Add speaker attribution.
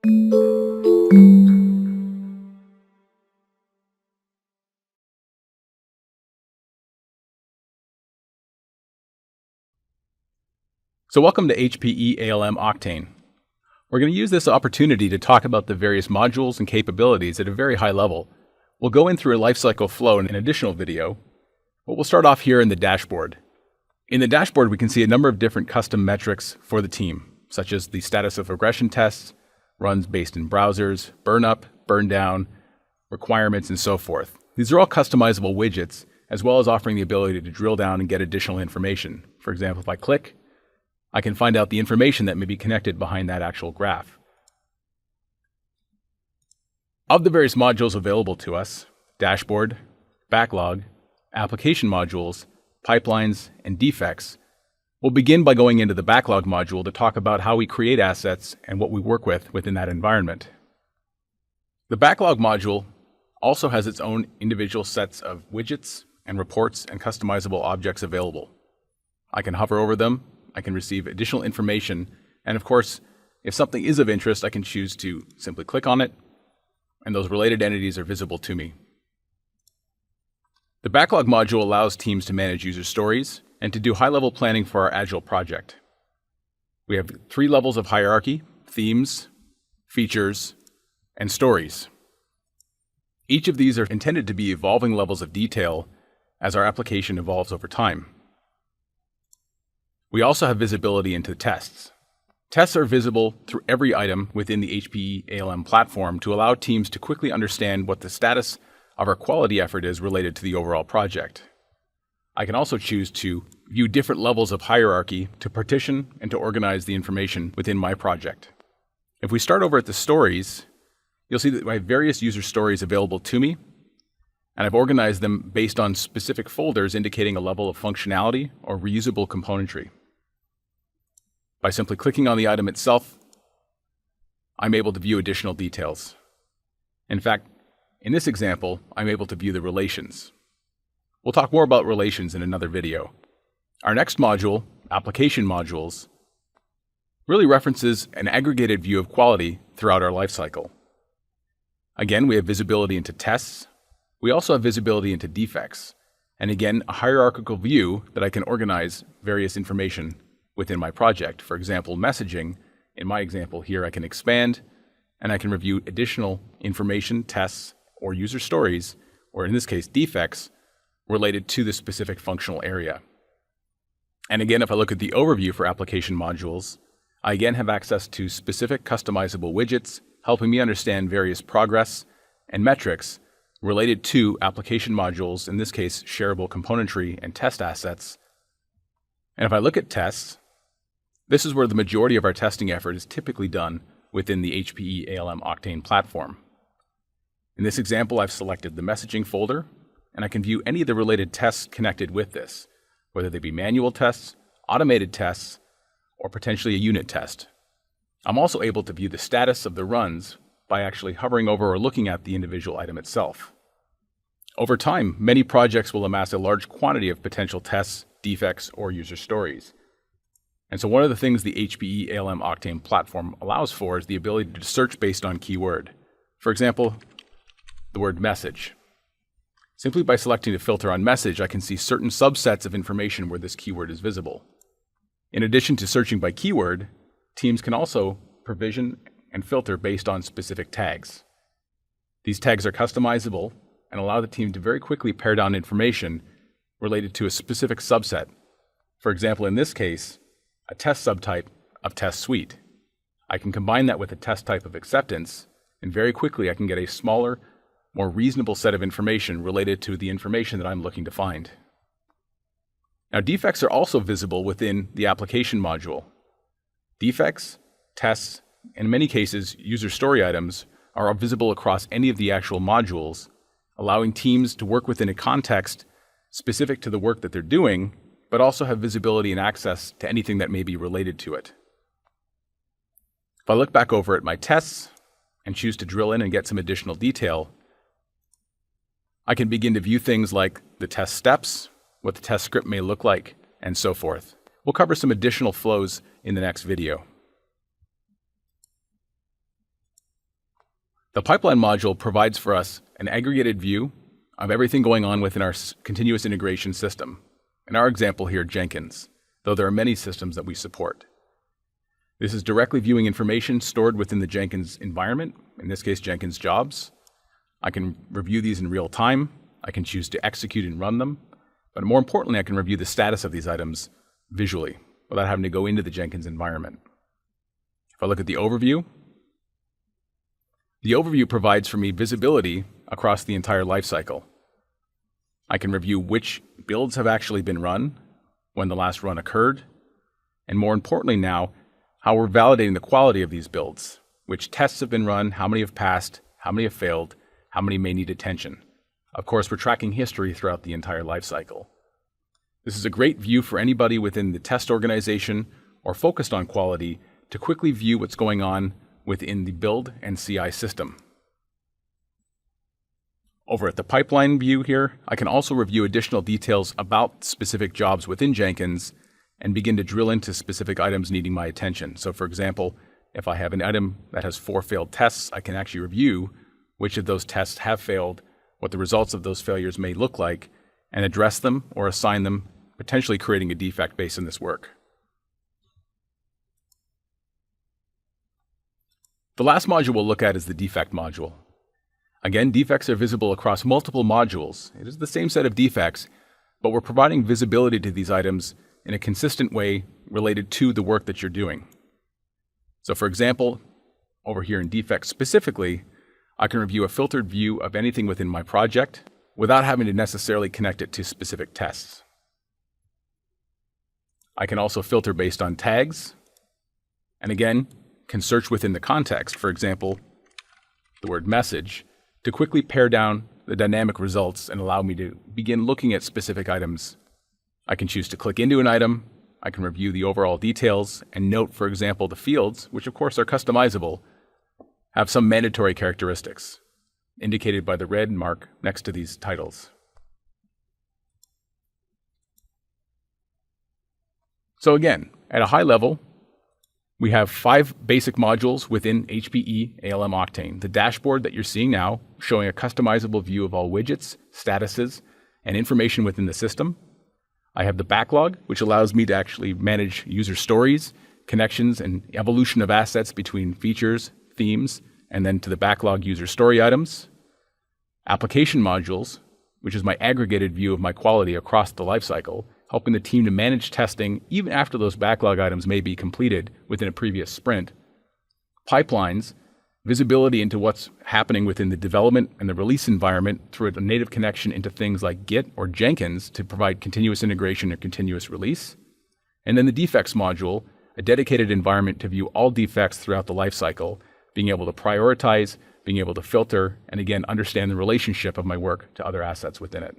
Speaker 1: So welcome to HPE ALM Octane. We're going to use this opportunity to talk about the various modules and capabilities at a very high level. We'll go in through a lifecycle flow in an additional video, but we'll start off here in the dashboard. In the dashboard, we can see a number of different custom metrics for the team, such as the status of regression tests, runs based in browsers, burn up, burn down, requirements, and so forth. These are all customizable widgets, as well as offering the ability to drill down and get additional information. For example, if I click, I can find out the information that may be connected behind that actual graph. Of the various modules available to us, dashboard, backlog, application modules, pipelines, and defects, we'll begin by going into the backlog module to talk about how we create assets and what we work with within that environment. The backlog module also has its own individual sets of widgets and reports and customizable objects available. I can hover over them, I can receive additional information, and of course, if something is of interest, I can choose to simply click on it, and those related entities are visible to me. The backlog module allows teams to manage user stories and to do high-level planning for our Agile project. We have 3 levels of hierarchy: themes, features, and stories. Each of these are intended to be evolving levels of detail as our application evolves over time. We also have visibility into tests. Tests are visible through every item within the HPE ALM platform to allow teams to quickly understand what the status of our quality effort is related to the overall project. I can also choose to view different levels of hierarchy to partition and to organize the information within my project. If we start over at the stories, you'll see that I have various user stories available to me, and I've organized them based on specific folders indicating a level of functionality or reusable componentry. By simply clicking on the item itself, I'm able to view additional details. In fact, in this example, I'm able to view the relations. We'll talk more about relations in another video. Our next module, application modules, really references an aggregated view of quality throughout our lifecycle. Again, we have visibility into tests. We also have visibility into defects. And again, a hierarchical view that I can organize various information within my project. For example, messaging. In my example here, I can expand and I can review additional information, tests, or user stories, or in this case, defects, related to the specific functional area. And again, if I look at the overview for application modules, I again have access to specific customizable widgets, helping me understand various progress and metrics related to application modules, in this case, shareable componentry and test assets. And if I look at tests, this is where the majority of our testing effort is typically done within the HPE ALM Octane platform. In this example, I've selected the messaging folder, and I can view any of the related tests connected with this, whether they be manual tests, automated tests, or potentially a unit test. I'm also able to view the status of the runs by actually hovering over or looking at the individual item itself. Over time, many projects will amass a large quantity of potential tests, defects, or user stories. And so one of the things the HPE ALM Octane platform allows for is the ability to search based on keyword. For example, the word message. Simply by selecting the filter on message, I can see certain subsets of information where this keyword is visible. In addition to searching by keyword, teams can also provision and filter based on specific tags. These tags are customizable and allow the team to very quickly pare down information related to a specific subset. For example, in this case, a test subtype of test suite. I can combine that with a test type of acceptance, and very quickly I can get a smaller, more reasonable set of information related to the information that I'm looking to find. Now, defects are also visible within the application module. Defects, tests, and in many cases, user story items are visible across any of the actual modules, allowing teams to work within a context specific to the work that they're doing, but also have visibility and access to anything that may be related to it. If I look back over at my tests and choose to drill in and get some additional detail, I can begin to view things like the test steps, what the test script may look like, and so forth. We'll cover some additional flows in the next video. The pipeline module provides for us an aggregated view of everything going on within our continuous integration system. In our example here, Jenkins, though there are many systems that we support. This is directly viewing information stored within the Jenkins environment, in this case, Jenkins jobs. I can review these in real time. I can choose to execute and run them. But more importantly, I can review the status of these items visually without having to go into the Jenkins environment. If I look at the overview provides for me visibility across the entire lifecycle. I can review which builds have actually been run, when the last run occurred, and more importantly now, how we're validating the quality of these builds, which tests have been run, how many have passed, how many have failed, how many may need attention. Of course, we're tracking history throughout the entire lifecycle. This is a great view for anybody within the test organization or focused on quality to quickly view what's going on within the build and CI system. Over at the pipeline view here, I can also review additional details about specific jobs within Jenkins and begin to drill into specific items needing my attention. So for example, if I have an item that has 4 failed tests, I can actually review which of those tests have failed, what the results of those failures may look like, and address them or assign them, potentially creating a defect based on this work. The last module we'll look at is the defect module. Again, defects are visible across multiple modules. It is the same set of defects, but we're providing visibility to these items in a consistent way related to the work that you're doing. So for example, over here in defects specifically, I can review a filtered view of anything within my project without having to necessarily connect it to specific tests. I can also filter based on tags, and again, can search within the context, for example, the word message, to quickly pare down the dynamic results and allow me to begin looking at specific items. I can choose to click into an item, I can review the overall details, and note, for example, the fields, which of course are customizable, have some mandatory characteristics, indicated by the red mark next to these titles. So again, at a high level, we have 5 basic modules within HPE ALM Octane. The dashboard that you're seeing now, showing a customizable view of all widgets, statuses, and information within the system. I have the backlog, which allows me to actually manage user stories, connections, and evolution of assets between features, themes, and then to the backlog user story items. Application modules, which is my aggregated view of my quality across the lifecycle, helping the team to manage testing even after those backlog items may be completed within a previous sprint. Pipelines, visibility into what's happening within the development and the release environment through a native connection into things like Git or Jenkins to provide continuous integration or continuous release. And then the defects module, a dedicated environment to view all defects throughout the lifecycle, being able to prioritize, being able to filter, and again, understand the relationship of my work to other assets within it.